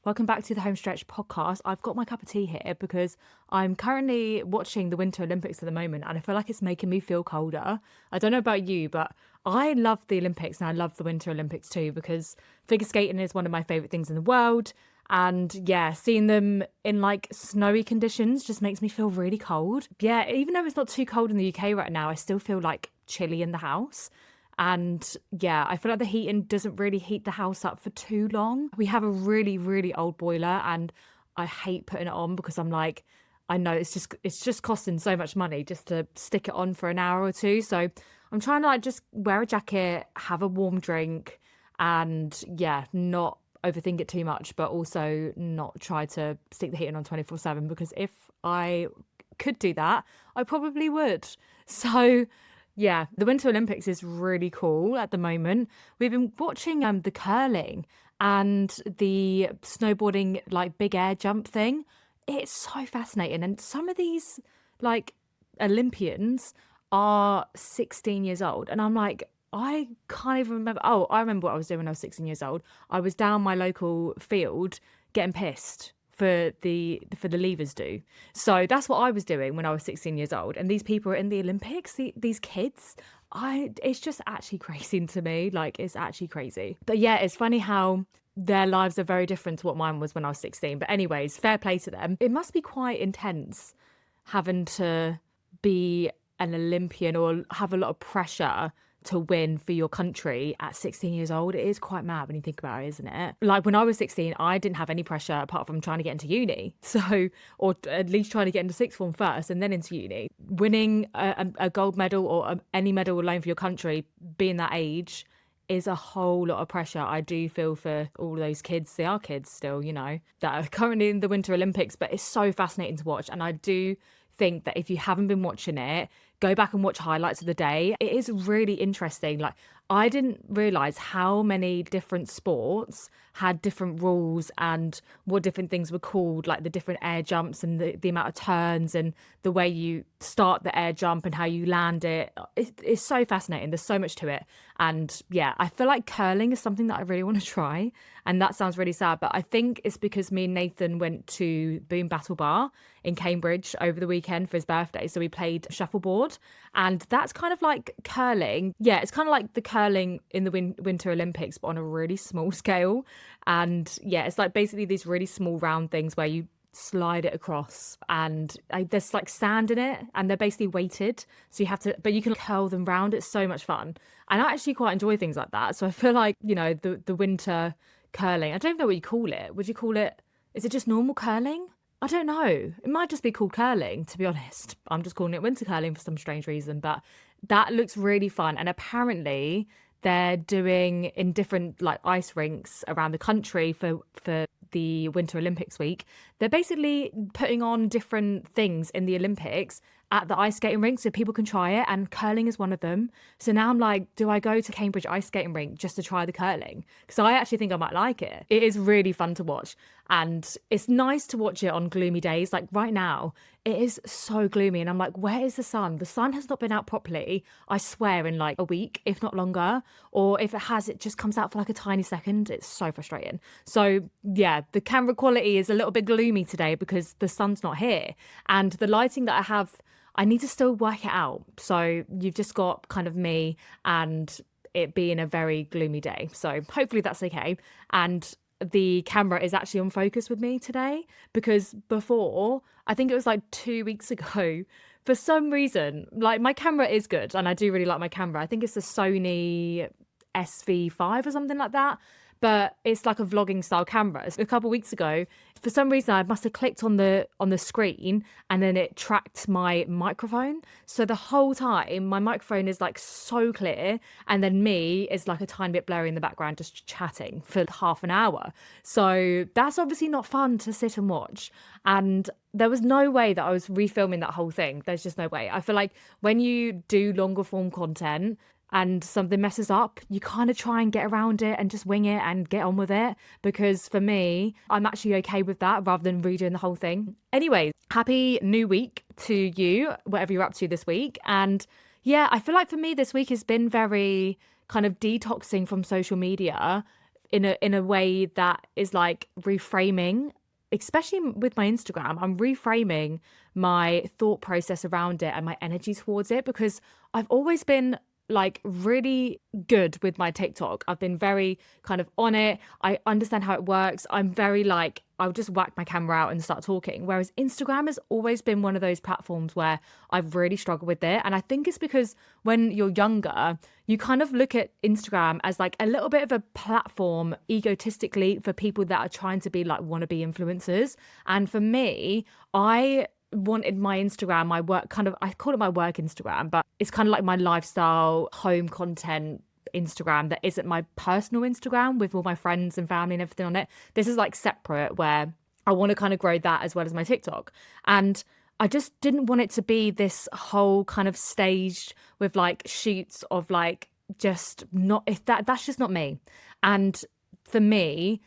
Welcome back to the Home Stretch podcast. I've got my cup of tea here because I'm currently watching the Winter Olympics at the moment and I feel like it's making me feel colder. I don't know about you, but I love the Olympics and I love the Winter Olympics too because figure skating is one of my favourite things in the world. And yeah, seeing them in like snowy conditions just makes me feel really cold. Yeah, even though it's not too cold in the UK right now, I still feel like chilly in the house. And yeah, I feel like the heating doesn't really heat the house up for too long. We have a really, really old boiler and I hate putting it on because I'm like, I know it's just costing so much money just to stick it on for an hour or two. So I'm trying to like just wear a jacket, have a warm drink, and yeah, not overthink it too much, but also not try to stick the heating on 24/7 because if I could do that, I probably would. So yeah, the Winter Olympics is really cool at the moment. We've been watching the curling and the snowboarding like big air jump thing. It's so fascinating. And some of these like Olympians are 16 years old. And I'm like, I can't even remember. Oh, I remember what I was doing when I was 16 years old. I was down my local field getting pissed for the levers do. So that's what I was doing when I was 16 years old. And these people are in the Olympics, these kids. It's just actually crazy to me. Like it's actually crazy. But yeah, it's funny how their lives are very different to what mine was when I was 16. But anyways, fair play to them. It must be quite intense having to be an Olympian or have a lot of pressure to win for your country at 16 years old. It is quite mad when you think about it, isn't it? Like when I was 16, I didn't have any pressure apart from trying to get into uni. So, or at least trying to get into sixth form first and then into uni. Winning a gold medal or any medal alone for your country, being that age, is a whole lot of pressure. I do feel for all those kids. They are kids still, that are currently in the Winter Olympics, but it's so fascinating to watch. And I do think that if you haven't been watching it, go back and watch highlights of the day. It is really interesting. Like, I didn't realize how many different sports had different rules and what different things were called, like the different air jumps and the amount of turns and the way you start the air jump and how you land it. It's so fascinating. There's so much to it. And yeah, I feel like curling is something that I really want to try. And that sounds really sad, but I think it's because me and Nathan went to Boom Battle Bar in Cambridge over the weekend for his birthday. So we played shuffleboard, and that's kind of like curling. Yeah, it's kind of like the curling in the Winter Olympics, but on a really small scale. And yeah, it's like basically these really small round things where you slide it across and there's like sand in it and they're basically weighted, so you have to, but you can curl them round. It's so much fun and I actually quite enjoy things like that. So I feel like, the winter curling, I don't know what you call it. Would you call it, is it just normal curling? I don't know. It might just be called curling, to be honest. I'm just calling it winter curling for some strange reason, but that looks really fun. And apparently they're doing in different like ice rinks around the country for the Winter Olympics week. They're basically putting on different things in the Olympics at the ice skating rink so people can try it, and curling is one of them. So now I'm like, do I go to Cambridge ice skating rink just to try the curling? Because I actually think I might like it. It is really fun to watch, and it's nice to watch it on gloomy days. Like right now, it is so gloomy and I'm like, where is the sun? The sun has not been out properly, I swear, in like a week, if not longer. Or if it has, it just comes out for like a tiny second. It's so frustrating. So yeah, the camera quality is a little bit gloomy today because the sun's not here. And the lighting that I have, I need to still work it out. So you've just got kind of me and it being a very gloomy day. So hopefully that's okay. And the camera is actually on focus with me today, because before, I think it was like 2 weeks ago, for some reason, like my camera is good and I do really like my camera. I think it's a Sony SV5 or something like that. But it's like a vlogging style camera. A couple of weeks ago, for some reason, I must have clicked on the screen and then it tracked my microphone. So the whole time, my microphone is like so clear, and then me is like a tiny bit blurry in the background, just chatting for half an hour. So that's obviously not fun to sit and watch. And there was no way that I was refilming that whole thing. There's just no way. I feel like when you do longer form content, and something messes up, you kind of try and get around it and just wing it and get on with it. Because for me, I'm actually okay with that rather than redoing the whole thing. Anyways, happy new week to you, whatever you're up to this week. And yeah, I feel like for me this week has been very kind of detoxing from social media in a way that is like reframing, especially with my Instagram. I'm reframing my thought process around it and my energy towards it, because I've always been like really good with my TikTok. I've been very kind of on it. I understand how it works. I'm very like, I'll just whack my camera out and start talking. Whereas Instagram has always been one of those platforms where I've really struggled with it. And I think it's because when you're younger, you kind of look at Instagram as like a little bit of a platform egotistically for people that are trying to be like wannabe influencers. And for me, I wanted my Instagram, my work kind of, I call it my work Instagram, but it's kind of like my lifestyle, home content Instagram that isn't my personal Instagram with all my friends and family and everything on it. This is like separate, where I want to kind of grow that as well as my TikTok. And I just didn't want it to be this whole kind of staged with like shoots of like just not, if that's just not me. And for me,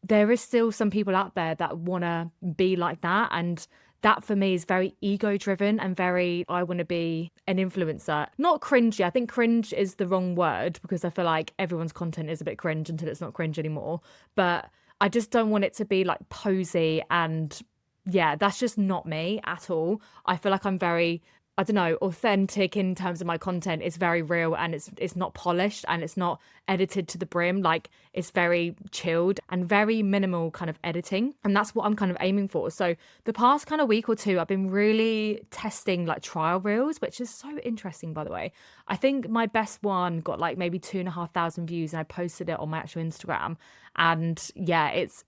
there is still some people out there that want to be like that. And that for me is very ego driven and very, I want to be an influencer. Not cringy. I think cringe is the wrong word, because I feel like everyone's content is a bit cringe until it's not cringe anymore. But I just don't want it to be like posy, and yeah, that's just not me at all. I feel like I'm very, I don't know, authentic in terms of my content. It's very real, and it's not polished, and it's not edited to the brim. Like, it's very chilled and very minimal kind of editing. And that's what I'm kind of aiming for. So the past kind of week or two, I've been really testing like trial reels, which is so interesting, by the way. I think my best one got like maybe 2,500 views, and I posted it on my actual Instagram. And yeah, it's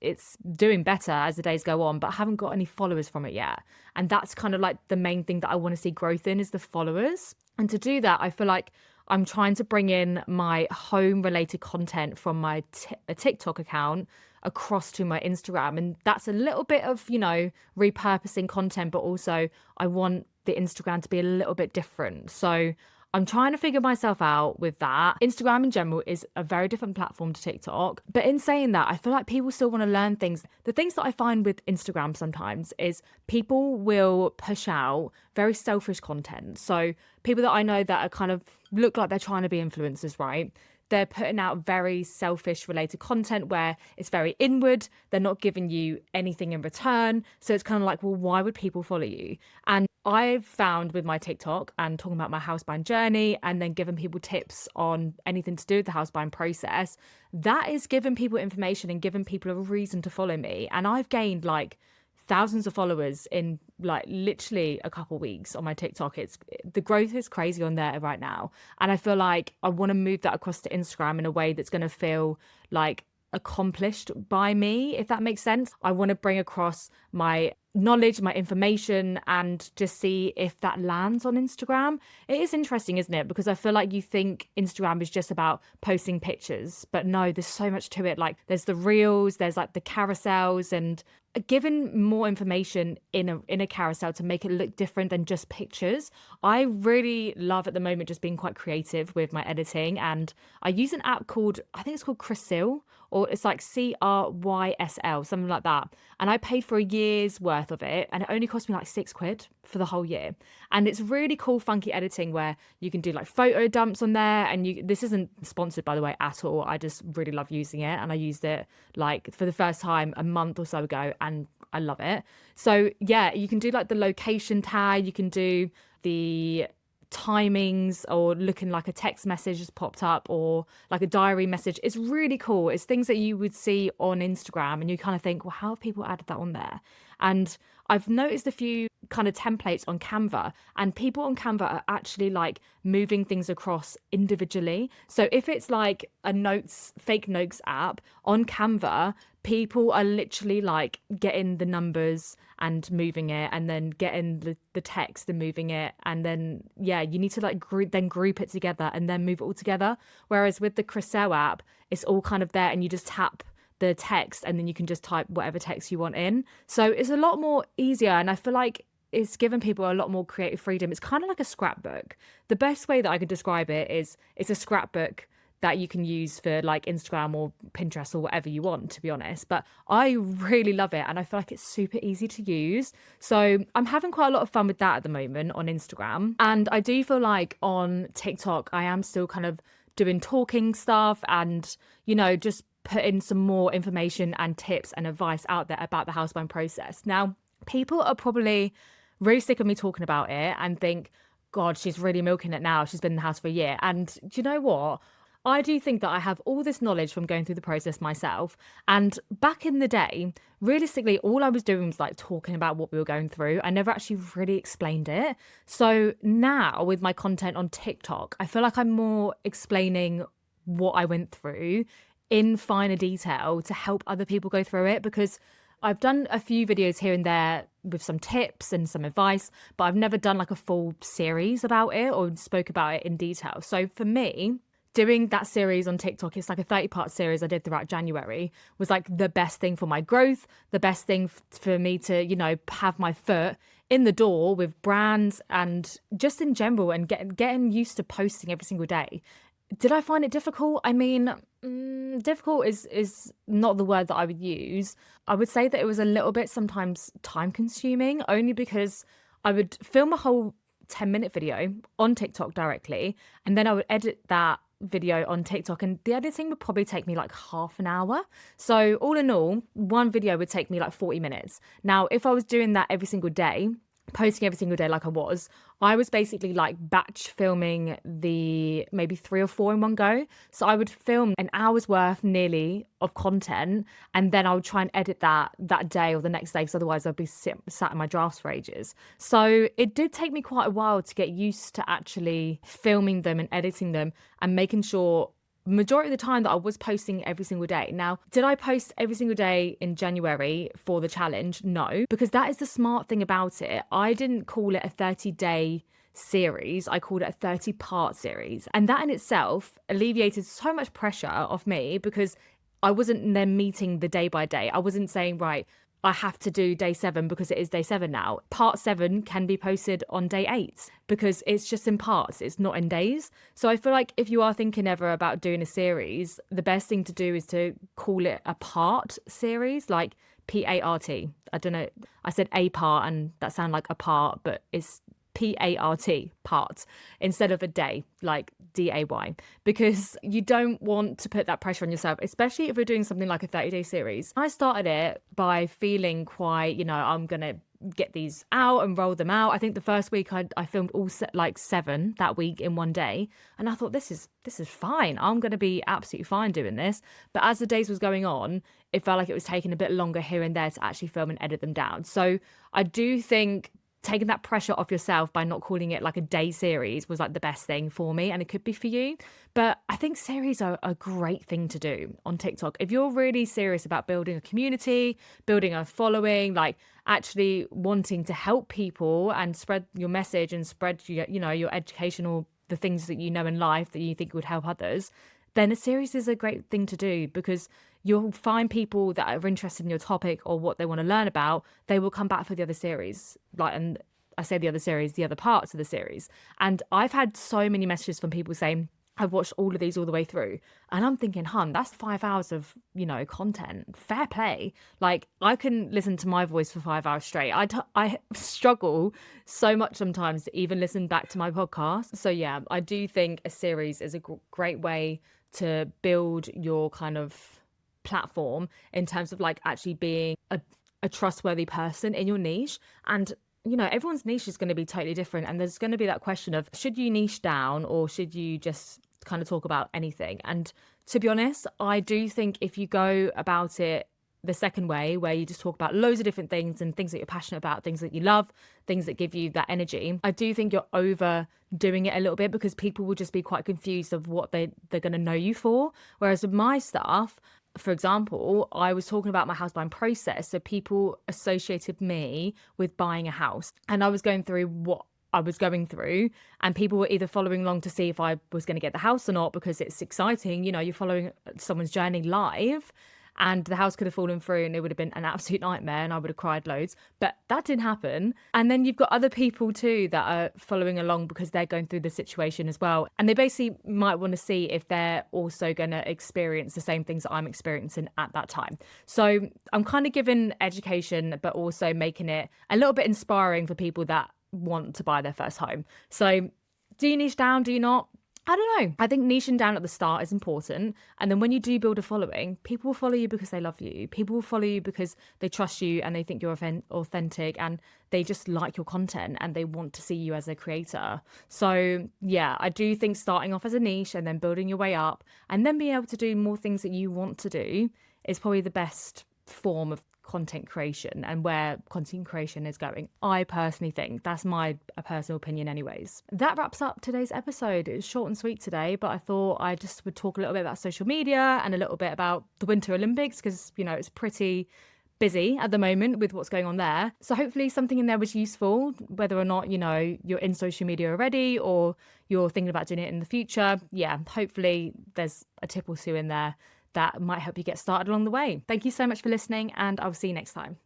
doing better as the days go on, but I haven't got any followers from it yet. And that's kind of like the main thing that I want to see growth in, is the followers. And to do that, I feel like I'm trying to bring in my home related content from my TikTok account across to my Instagram. And that's a little bit of, you know, repurposing content, but also I want the Instagram to be a little bit different. So I'm trying to figure myself out with that. Instagram in general is a very different platform to TikTok. But in saying that, I feel like people still want to learn things. The things that I find with Instagram sometimes is people will push out very selfish content. So people that I know that are kind of look like they're trying to be influencers, right? They're putting out very selfish related content where it's very inward. They're not giving you anything in return. So it's kind of like, well, why would people follow you? And I've found with my TikTok and talking about my house buying journey and then giving people tips on anything to do with the house buying process, that is giving people information and giving people a reason to follow me. And I've gained like thousands of followers in like literally a couple weeks on my TikTok. It's the growth is crazy on there right now. And I feel like I want to move that across to Instagram in a way that's going to feel like accomplished by me, if that makes sense. I want to bring across my knowledge, my information, and just see if that lands on Instagram. It is interesting, isn't it? Because I feel like you think Instagram is just about posting pictures, but no, there's so much to it. Like there's the reels, there's like the carousels, and given more information in a carousel to make it look different than just pictures. I really love at the moment just being quite creative with my editing, and I use an app called, I think it's called Criso, or it's like CRYSL, something like that. And I paid for a year's worth of it, and it only cost me like £6 for the whole year. And it's really cool, funky editing where you can do like photo dumps on there. And this isn't sponsored, by the way, at all. I just really love using it. And I used it like for the first time a month or so ago, and I love it. So yeah, you can do like the location tag, you can do the timings, or looking like a text message just popped up, or like a diary message. It's really cool. It's things that you would see on Instagram and you kind of think, well, how have people added that on there? And I've noticed a few kind of templates on Canva, and people on Canva are actually like moving things across individually. So if it's like a fake notes app on Canva, people are literally like getting the numbers and moving it, and then getting the text and moving it. And then, yeah, you need to like group it together and then move it all together. Whereas with the Criso app, it's all kind of there and you just tap the text and then you can just type whatever text you want in. So it's a lot more easier. And I feel like it's given people a lot more creative freedom. It's kind of like a scrapbook. The best way that I could describe it is it's a scrapbook that you can use for like Instagram or Pinterest or whatever you want, to be honest. But I really love it, and I feel like it's super easy to use. So I'm having quite a lot of fun with that at the moment on Instagram. And I do feel like on TikTok, I am still kind of doing talking stuff and, you know, just putting some more information and tips and advice out there about the house buying process. Now, people are probably really sick of me talking about it and think, God, she's really milking it now. She's been in the house for a year. And do you know what? I do think that I have all this knowledge from going through the process myself. And back in the day, realistically, all I was doing was like talking about what we were going through. I never actually really explained it. So now with my content on TikTok, I feel like I'm more explaining what I went through in finer detail to help other people go through it, because I've done a few videos here and there with some tips and some advice, but I've never done like a full series about it or spoke about it in detail. So for me, doing that series on TikTok, it's like a 30-part series I did throughout January, was like the best thing for my growth, the best thing for me to, you know, have my foot in the door with brands and just in general, and getting used to posting every single day. Did I find it difficult? I mean, difficult is not the word that I would use. I would say that it was a little bit sometimes time consuming, only because I would film a whole 10-minute video on TikTok directly, and then I would edit that video on TikTok, and the editing would probably take me like half an hour. So all in all, one video would take me like 40 minutes. Now, if I was doing that every single day, posting every single day like I was basically like batch filming the maybe 3 or 4 in one go. So I would film an hour's worth nearly of content, and then I would try and edit that day or the next day, because otherwise I'd be sat in my drafts for ages. So it did take me quite a while to get used to actually filming them and editing them and making sure majority of the time that I was posting every single day. Now, did I post every single day in January for the challenge? No, because that is the smart thing about it. I didn't call it a 30-day series. I called it a 30-part series. And that in itself alleviated so much pressure off me, because I wasn't then meeting the day by day. I wasn't saying, right, I have to do day 7 because it is day 7 now. Part 7 can be posted on day 8 because it's just in parts. It's not in days. So I feel like if you are thinking ever about doing a series, the best thing to do is to call it a part series, like PART. I don't know. I said a part and that sounded like a part, but it's PART, part, instead of a day, like DAY, because you don't want to put that pressure on yourself, especially if you're doing something like a 30-day series. I started it by feeling quite, you know, I'm going to get these out and roll them out. I think the first week I filmed all like 7 that week in one day, and I thought this is fine. I'm going to be absolutely fine doing this. But as the days was going on, it felt like it was taking a bit longer here and there to actually film and edit them down. So I do think taking that pressure off yourself by not calling it like a day series was like the best thing for me, and it could be for you. But I think series are a great thing to do on TikTok. If you're really serious about building a community, building a following, like actually wanting to help people and spread your message and spread your, you know, your educational, the things that you know in life that you think would help others, then a series is a great thing to do, because you'll find people that are interested in your topic or what they want to learn about. They will come back for the other series. Like, and I say the other series, the other parts of the series. And I've had so many messages from people saying, I've watched all of these all the way through. And I'm thinking, that's 5 hours of, you know, content. Fair play. Like, I can listen to my voice for 5 hours straight. I struggle so much sometimes to even listen back to my podcast. So yeah, I do think a series is a great way to build your kind of platform in terms of like actually being a trustworthy person in your niche. And you know, everyone's niche is going to be totally different, and there's going to be that question of, should you niche down or should you just kind of talk about anything? And to be honest, I do think if you go about it the second way, where you just talk about loads of different things and things that you're passionate about, things that you love, things that give you that energy, I do think you're overdoing it a little bit, because people will just be quite confused of what they're going to know you for. Whereas with my stuff, for example, I was talking about my house buying process. So people associated me with buying a house, and I was going through what I was going through, and people were either following along to see if I was going to get the house or not, because it's exciting. You know, you're following someone's journey live, and the house could have fallen through and it would have been an absolute nightmare and I would have cried loads, but that didn't happen. And then you've got other people too that are following along because they're going through the situation as well, and they basically might want to see if they're also going to experience the same things that I'm experiencing at that time. So I'm kind of giving education, but also making it a little bit inspiring for people that want to buy their first home. So do you niche down? Do you not? I don't know. I think niching down at the start is important. And then when you do build a following, people will follow you because they love you. People will follow you because they trust you and they think you're authentic and they just like your content and they want to see you as a creator. So, yeah, I do think starting off as a niche and then building your way up and then being able to do more things that you want to do is probably the best form of content creation and where content creation is going. I personally think that's my personal opinion anyways. That wraps up today's episode. It was short and sweet today, but I thought I just would talk a little bit about social media and a little bit about the Winter Olympics because, you know, it's pretty busy at the moment with what's going on there. So hopefully something in there was useful, whether or not, you know, you're in social media already or you're thinking about doing it in the future. Yeah, hopefully there's a tip or two in there that might help you get started along the way. Thank you so much for listening, and I'll see you next time.